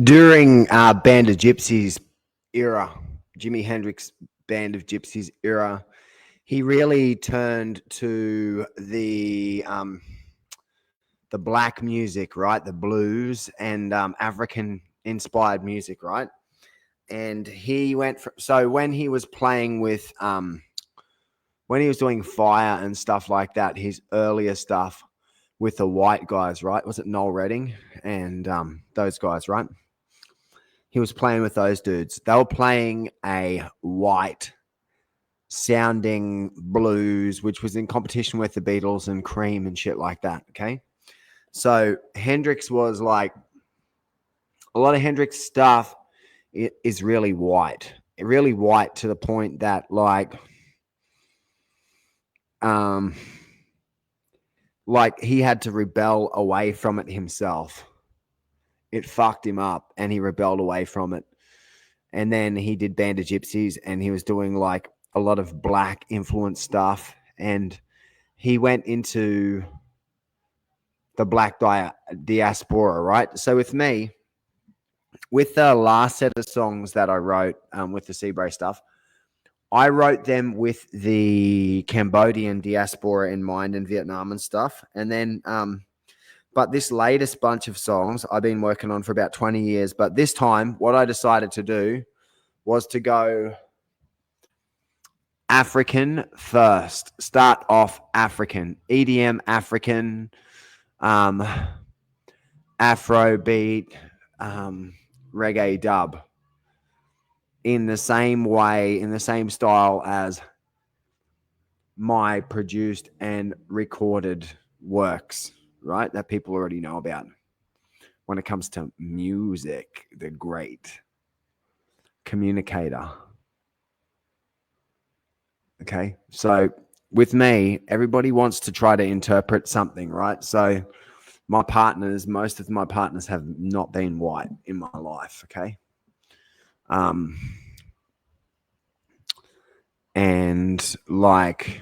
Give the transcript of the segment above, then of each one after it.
During Band of Gypsies era, Jimi Hendrix Band of Gypsies era, he really turned to the black music, right? The blues and African inspired music, right? And he went so when he was playing with when he was doing Fire and stuff like that, his earlier stuff with the white guys, right? Was it Noel Redding and those guys, right? He was playing with those dudes. They were playing a white sounding blues, which was in competition with the Beatles and Cream and shit like that. Okay. So Hendrix was like, a lot of Hendrix stuff is really white to the point that like he had to rebel away from it himself. It fucked him up and he rebelled away from it. And then he did Band of Gypsies and he was doing like a lot of black influence stuff. And he went into the black diaspora, right? So with me, with the last set of songs that I wrote with the Seabray stuff, I wrote them with the Cambodian diaspora in mind and Vietnam and stuff. And then, but this latest bunch of songs I've been working on for about 20 years. But this time, what I decided to do was to go African first. Start off African, EDM African, Afrobeat, reggae dub. In the same way, in the same style as my produced and recorded works, right? That people already know about. When it comes to music, the great communicator. Okay. So with me, everybody wants to try to interpret something, right? So most of my partners have not been white in my life. Okay. And like,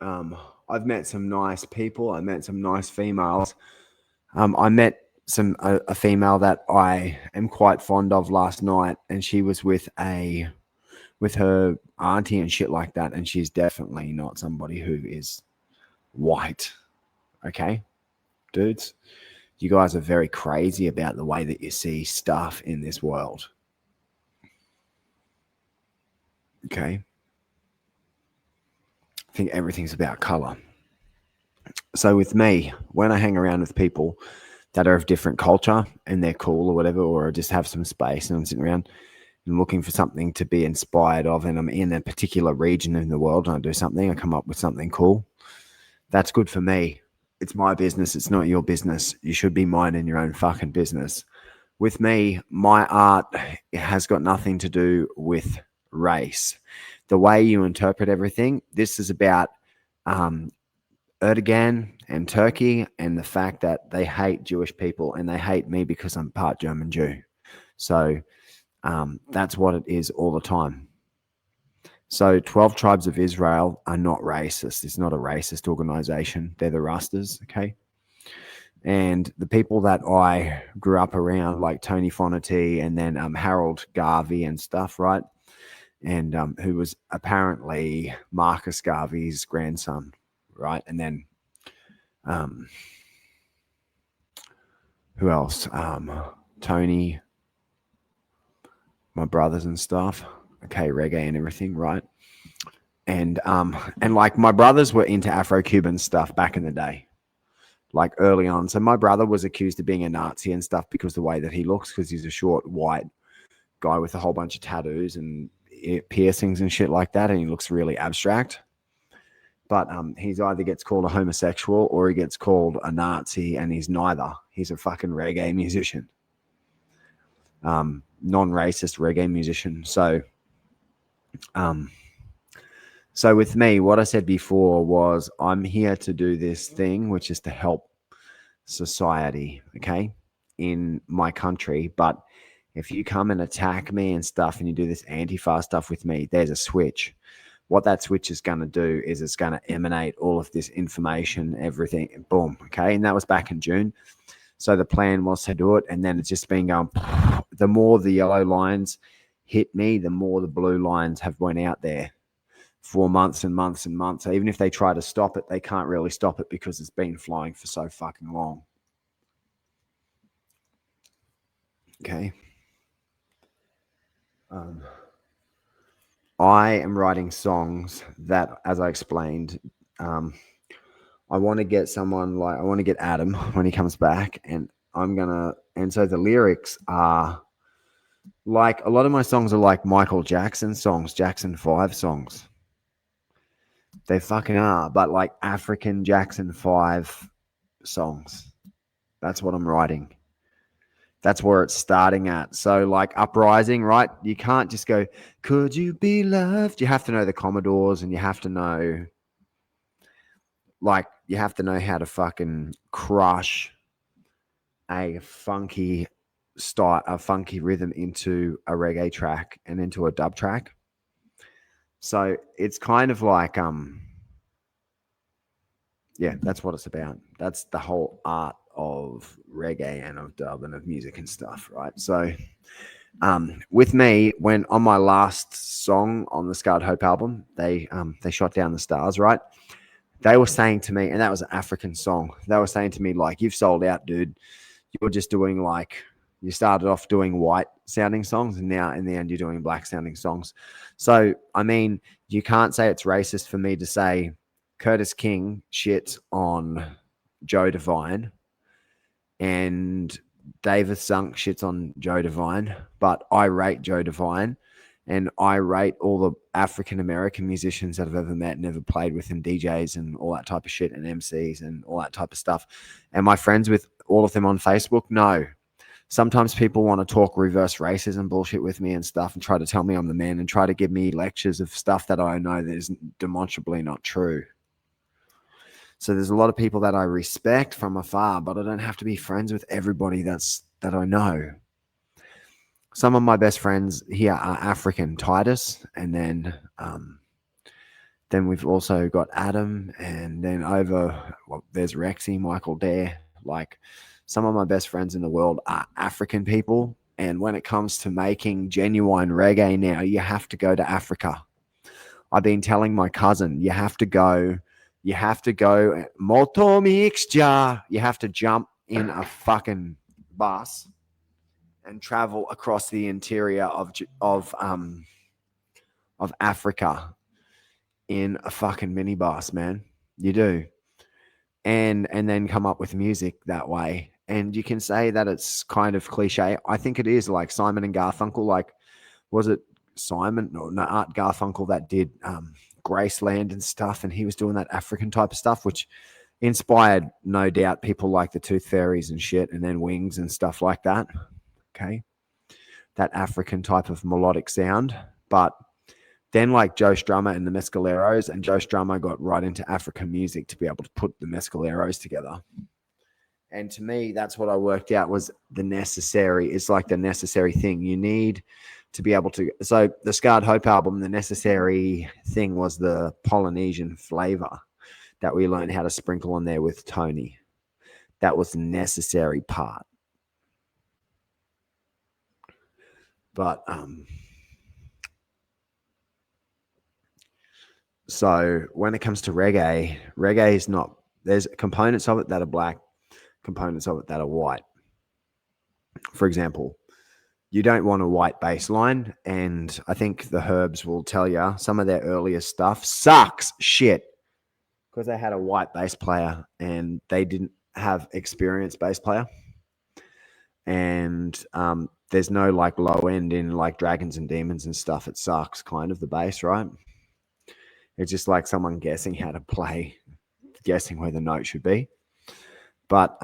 I've met some nice people. I met some nice females. I met a female that I am quite fond of last night, and she was with her auntie and shit like that, and she's definitely not somebody who is white. Okay, dudes, you guys are very crazy about the way that you see stuff in this world. Okay. I think everything's about color. So with me, when I hang around with people that are of different culture and they're cool or whatever, or just have some space and I'm sitting around and looking for something to be inspired of, and I'm in a particular region in the world and I do something, I come up with something cool. That's good for me. It's my business. It's not your business. You should be minding your own fucking business. With me, my art has got nothing to do with race. The way you interpret everything, this is about Erdogan and Turkey and the fact that they hate Jewish people and they hate me because I'm part German Jew. So that's what it is all the time. So 12 Tribes of Israel are not racist. It's not a racist organization. They're the Rastas, okay? And the people that I grew up around, like Tony Fonity and then Harold Garvey and stuff, right? And who was apparently Marcus Garvey's grandson, right? And then who else? Tony, my brothers and stuff. Okay, reggae and everything, right? And like my brothers were into Afro-Cuban stuff back in the day, like early on. So my brother was accused of being a Nazi and stuff because the way that he looks, because he's a short white guy with a whole bunch of tattoos and piercings and shit like that, and he looks really abstract. But he's either gets called a homosexual or he gets called a Nazi, and he's neither. He's a fucking reggae musician, non-racist reggae musician. So with me, what I said before was I'm here to do this thing, which is to help society, okay, in my country. But if you come and attack me and stuff and you do this Antifa stuff with me, there's a switch. What that switch is going to do is it's going to emanate all of this information, everything, boom, okay? And that was back in June. So the plan was to do it, and then it's just been going. The more the yellow lines hit me, the more the blue lines have went out there for months and months and months. So even if they try to stop it, they can't really stop it because it's been flying for so fucking long. Okay. I am writing songs that, as I explained, I want to get someone like, I want to get Adam when he comes back, and so the lyrics are like, a lot of my songs are like Michael Jackson songs, Jackson 5 songs. They fucking are, but like African Jackson 5 songs. That's what I'm writing. That's where it's starting at. So like Uprising, right? You can't just go, could you be loved? You have to know the Commodores, and you have to know, like, you have to know how to fucking crush a funky start, a funky rhythm into a reggae track and into a dub track. So it's kind of like, yeah, that's what it's about. That's the whole art of reggae and of dub and of music and stuff, right? So with me, when on my last song on the Scarred Hope album, they shot down the stars, right? They were saying to me, and that was an African song. They were saying to me, like, you've sold out, dude. You're just doing like, you started off doing white sounding songs, and now in the end you're doing black sounding songs. So I mean, you can't say it's racist for me to say Curtis King shits on Joe Divine and David Sunk shits on Joe Divine, but I rate Joe Divine, and I rate all the African American musicians that I've ever met and ever played with, and DJs and all that type of shit, and MCs and all that type of stuff. Am I friends with all of them on Facebook? No. Sometimes people want to talk reverse racism bullshit with me and stuff, and try to tell me I'm the man, and try to give me lectures of stuff that I know that is demonstrably not true. So there's a lot of people that I respect from afar, but I don't have to be friends with everybody that I know. Some of my best friends here are African, Titus, and then we've also got Adam, and then there's Rexy, Michael Dare. Like, some of my best friends in the world are African people, and when it comes to making genuine reggae now, you have to go to Africa. I've been telling my cousin, you have to go moto mixture. You have to jump in a fucking bus and travel across the interior of Africa in a fucking minibus, man. You do. And then come up with music that way. And you can say that it's kind of cliche. I think it is, like Simon and Garfunkel. Like, was it Simon? No, Art Garfunkel that did Graceland and stuff, and he was doing that African type of stuff, which inspired, no doubt, people like the Tooth Fairies and shit, and then Wings and stuff like that. Okay, that African type of melodic sound. But then, like Joe Strummer and the Mescaleros, and Joe Strummer got right into African music to be able to put the Mescaleros together. And to me, that's what I worked out was it's like the necessary thing. You need to be able to. So the Scarred Hope album, the necessary thing was the Polynesian flavor that we learned how to sprinkle on there with Tony. That was the necessary part. But so when it comes to reggae is not. There's components of it that are black, components of it that are white. For example, you don't want a white bass line, and I think the Herbs will tell you some of their earlier stuff sucks shit because they had a white bass player and they didn't have experienced bass player. And there's no like low end in like Dragons and Demons and stuff. It sucks kind of the bass, right? It's just like someone guessing how to play, guessing where the note should be. But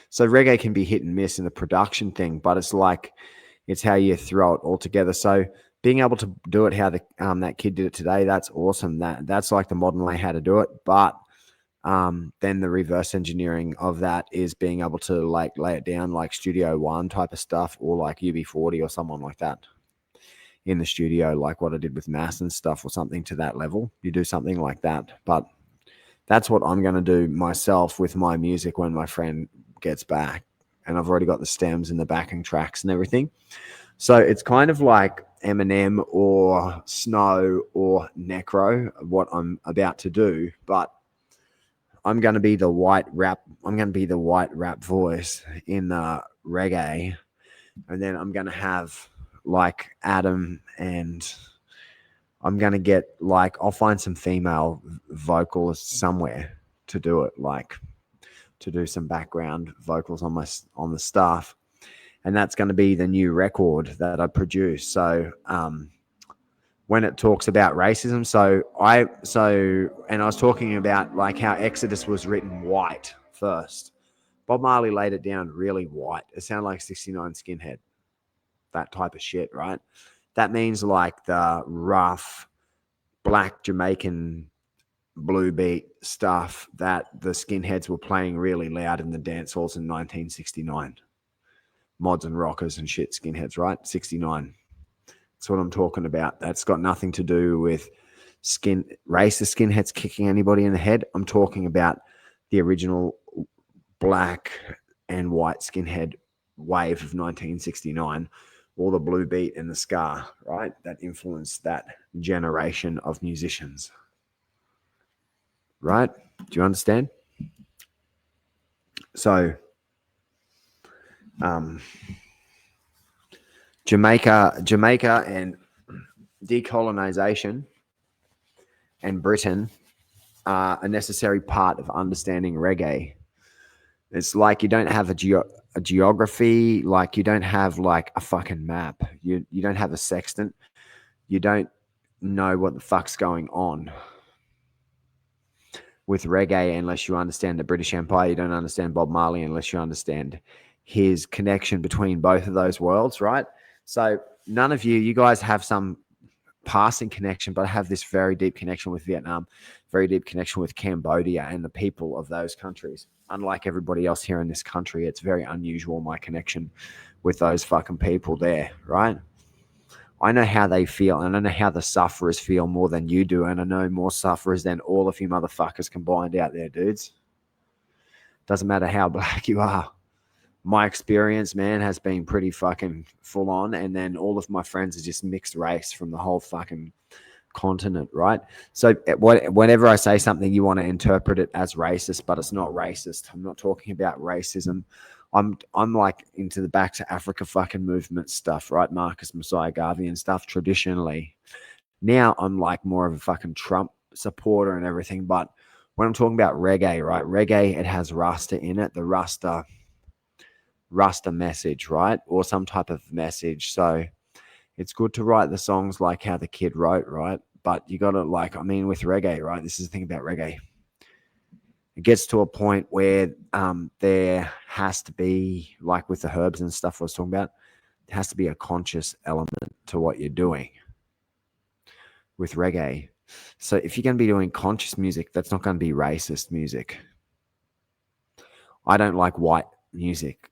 so reggae can be hit and miss in the production thing, but it's how you throw it all together. So being able to do it how that kid did it today, that's awesome. That's like the modern way how to do it. But then the reverse engineering of that is being able to like lay it down like Studio One type of stuff, or like UB40 or someone like that in the studio, like what I did with Mass and stuff, or something to that level. You do something like that. But that's what I'm going to do myself with my music when my friend gets back. And I've already got the stems and the backing tracks and everything. So it's kind of like Eminem or Snow or Necro, what I'm about to do, but I'm going to be the white rap. I'm going to be the white rap voice in reggae, and then I'm going to have like Adam, and I'm going to get like I'll find some female vocalists somewhere to do it, like to do some background vocals on the stuff, and that's going to be the new record that I produce. So when it talks about racism, and I was talking about like how Exodus was written white first. Bob Marley laid it down really white. It sounded like 69 Skinhead, that type of shit, right? That means like the rough black Jamaican blue beat stuff that the skinheads were playing really loud in the dance halls in 1969. Mods and rockers and shit, skinheads, right? 69. That's what I'm talking about. That's got nothing to do with racist skinheads kicking anybody in the head. I'm talking about the original black and white skinhead wave of 1969, all the blue beat and the ska, right? That influenced that generation of musicians. Right? Do you understand? So, Jamaica and decolonization and Britain are a necessary part of understanding reggae. It's like you don't have a geography, like you don't have like a fucking map. You don't have a sextant. You don't know what the fuck's going on with reggae unless you understand the British Empire. You don't understand Bob Marley unless you understand his connection between both of those worlds, right? So none of you guys have some passing connection, but I have this very deep connection with Vietnam, very deep connection with Cambodia and the people of those countries. Unlike everybody else here in this country, it's very unusual, my connection with those fucking people there, right? I know how they feel, and I know how the sufferers feel more than you do, and I know more sufferers than all of you motherfuckers combined out there, dudes. Doesn't matter how black you are. My experience, man, has been pretty fucking full on, and then all of my friends are just mixed race from the whole fucking continent, right? So whenever I say something, you want to interpret it as racist, but it's not racist. I'm not talking about racism. I'm like into the Back to Africa fucking movement stuff, right? Marcus Messiah Garvey and stuff traditionally. Now I'm like more of a fucking Trump supporter and everything, but when I'm talking about reggae, right? Reggae, it has Rasta in it, the Rasta message, right? Or some type of message. So it's good to write the songs like how the kid wrote, right? But you got to with reggae, right? This is the thing about reggae. It gets to a point where there has to be, like with the herbs and stuff I was talking about, there has to be a conscious element to what you're doing with reggae. So if you're going to be doing conscious music, that's not going to be racist music. I don't like white music.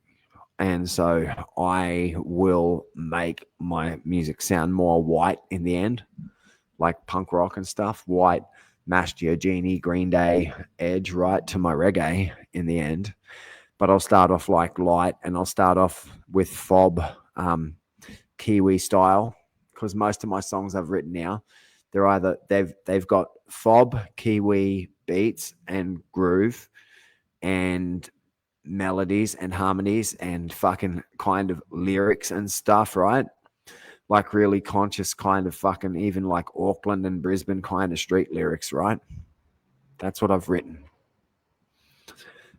And so I will make my music sound more white in the end, like punk rock and stuff. White, Mash Genie, Green Day, Edge, right, to my reggae in the end. But I'll start off like light, and I'll start off with fob, Kiwi style, because most of my songs I've written now, they're either they've got fob, Kiwi beats and groove and melodies and harmonies and fucking kind of lyrics and stuff, right? Like really conscious kind of fucking, even like Auckland and Brisbane kind of street lyrics, right? That's what I've written.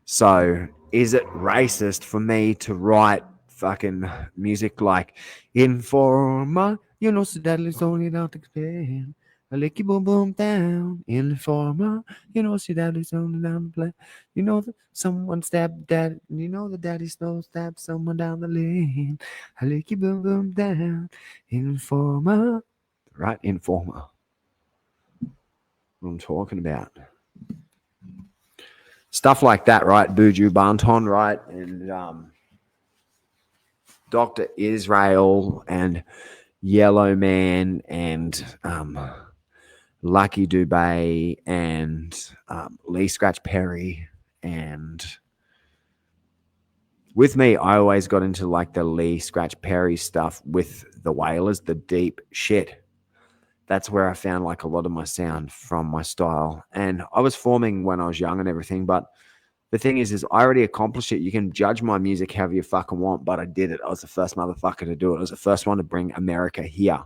So is it racist for me to write fucking music like Informer, you know, so that it's only down to expand. I lick you boom boom down, Informer, you know, see that it's only down the play. You know that someone stabbed dad, you know the daddy snow stabbed someone down the lane. I lick you boom boom down, Informer. Right, Informer. What I'm talking about. Stuff like that, right? Buju Banton, right? And Dr. Israel and Yellow Man and Lucky Dubé and Lee Scratch Perry and With me, I always got into like the Lee Scratch Perry stuff with the Wailers, the deep shit. That's where I found like a lot of my sound from my style. And I was forming when I was young and everything, but the thing is I already accomplished it. You can judge my music however you fucking want, but I did it. I was the first motherfucker to do it. I was the first one to bring America here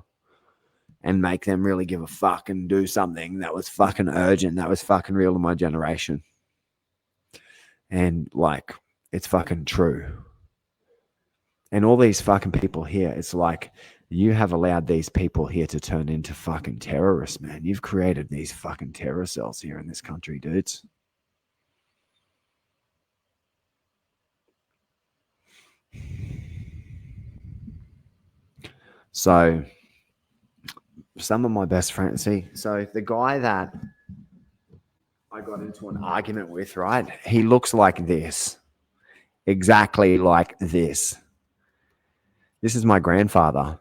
and make them really give a fuck and do something that was fucking urgent, that was fucking real to my generation. And like, it's fucking true. And all these fucking people here, it's like you have allowed these people here to turn into fucking terrorists, man. You've created these fucking terror cells here in this country, dudes. So some of my best friends, so the guy that I got into an argument with, right? He looks like this. Exactly like this. This is my grandfather.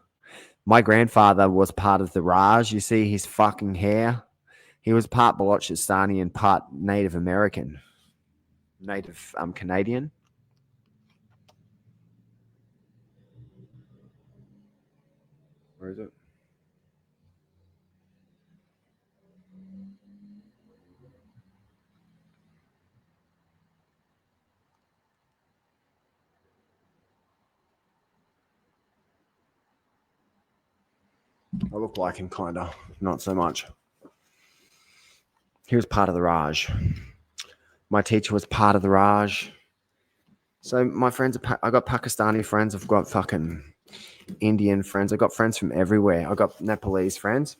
My grandfather was part of the Raj. You see his fucking hair? He was part Balochistan and part Native American. Native Canadian. Where is it? I look like him, kind of. Not so much. He was part of the Raj. My teacher was part of the Raj. So my friends, I got Pakistani friends. I've got fucking Indian friends. I've got friends from everywhere. I got Nepalese friends.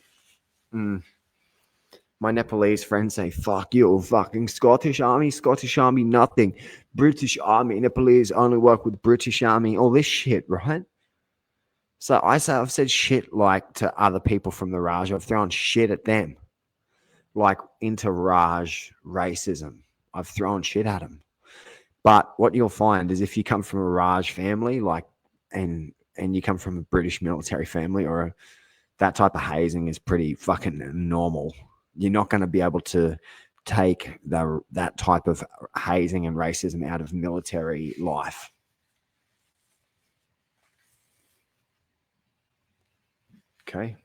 My Nepalese friends say, fuck you, fucking Scottish Army, nothing. British Army, Nepalese only work with British Army, all this shit, right? So I've said shit like to other people from the Raj. I've thrown shit at them, like into Raj racism. I've thrown shit at them. But what you'll find is if you come from a Raj family, like, and you come from a British military family that type of hazing is pretty fucking normal. You're not going to be able to take that type of hazing and racism out of military life. Okay.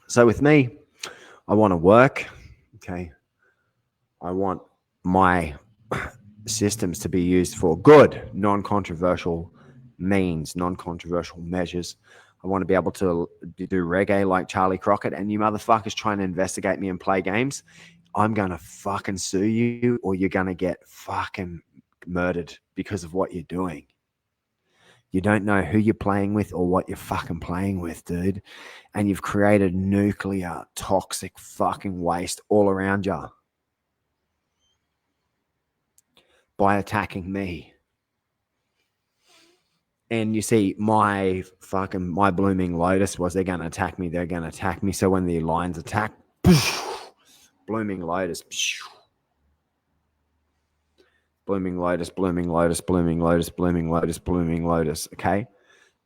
So with me, I want to work. Okay. I want my systems to be used for good, non-controversial means, non-controversial measures. I want to be able to do reggae like Charlie Crockett, and you motherfuckers trying to investigate me and play games. I'm going to fucking sue you, or you're going to get fucking murdered because of what you're doing. You don't know who you're playing with or what you're fucking playing with, dude. And you've created nuclear, toxic fucking waste all around you by attacking me. And you see, my blooming lotus was they're going to attack me. So when the lions attack, blooming lotus, blooming lotus, blooming lotus, blooming lotus, blooming lotus, blooming lotus. Okay.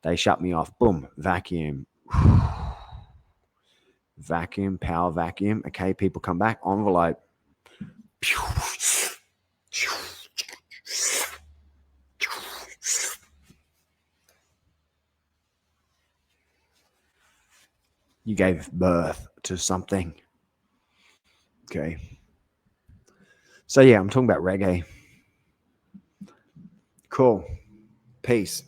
They shut me off. Boom. Vacuum. Vacuum, power vacuum. Okay. People come back. Envelope. You gave birth to something. Okay. So yeah, I'm talking about reggae. Cool. Peace.